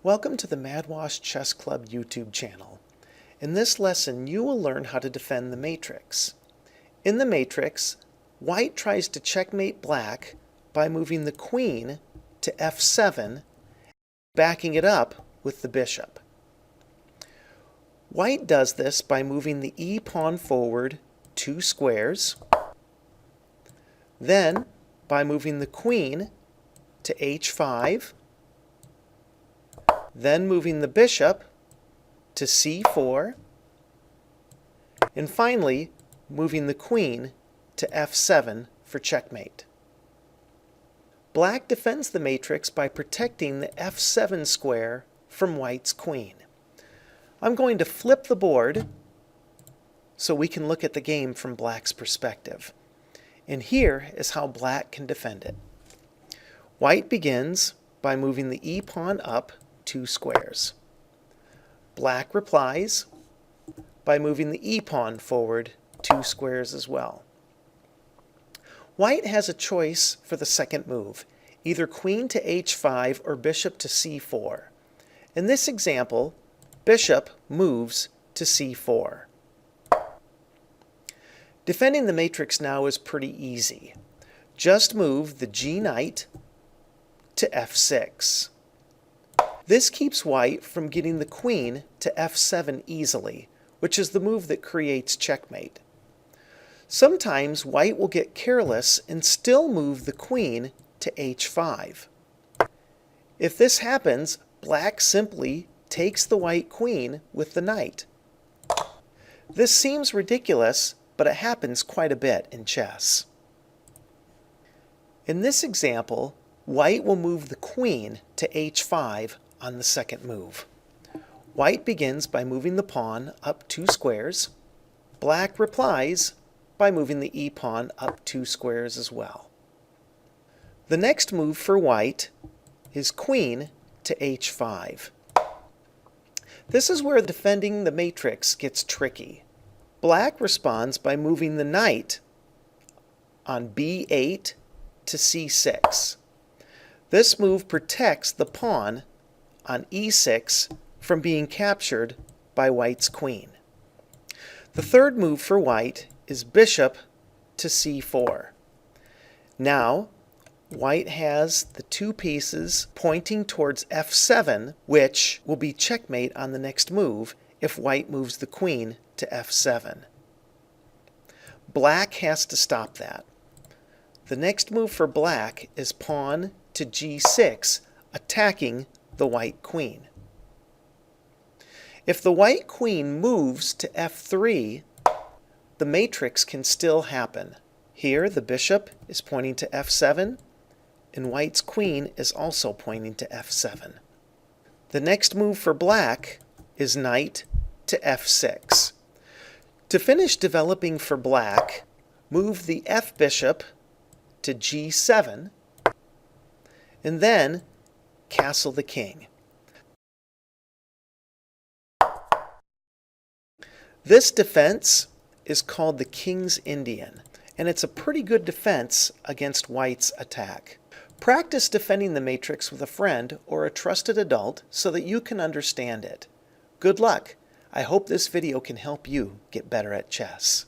Welcome to the Madwash Chess Club YouTube channel. In this lesson, you will learn how to defend the matrix. In the matrix, white tries to checkmate black by moving the queen to f7, backing it up with the bishop. White does this by moving the e pawn forward 2 squares, then by moving the queen to h5, then moving the bishop to c4, and finally moving the queen to f7 for checkmate. Black defends the matrix by protecting the f7 square from white's queen. I'm going to flip the board so we can look at the game from black's perspective. And here is how black can defend it. White begins by moving the e pawn up 2 squares. Black replies by moving the e pawn forward 2 squares as well. White has a choice for the second move, either queen to h5 or bishop to c4. In this example, bishop moves to c4. Defending the matrix now is pretty easy. Just move the g knight to f6. This keeps white from getting the queen to f7 easily, which is the move that creates checkmate. Sometimes white will get careless and still move the queen to h5. If this happens, black simply takes the white queen with the knight. This seems ridiculous, but it happens quite a bit in chess. In this example, white will move the queen to h5 on the second move. White begins by moving the pawn up 2 squares. Black replies by moving the e pawn up 2 squares as well. The next move for white is queen to h5. This is where defending the matrix gets tricky. Black responds by moving the knight on b8 to c6. This move protects the pawn on e6 from being captured by white's queen. The third move for white is bishop to c4. Now, white has the 2 pieces pointing towards f7, which will be checkmate on the next move if white moves the queen to f7. Black has to stop that. The next move for black is pawn to g6, attacking the white queen. If the white queen moves to f3, the matrix can still happen. Here the bishop is pointing to f7, and white's queen is also pointing to f7. The next move for black is knight to f6. To finish developing for black, move the f bishop to g7, and then castle the king. This defense is called the King's Indian, and it's a pretty good defense against white's attack. Practice defending the matrix with a friend or a trusted adult so that you can understand it. Good luck! I hope this video can help you get better at chess.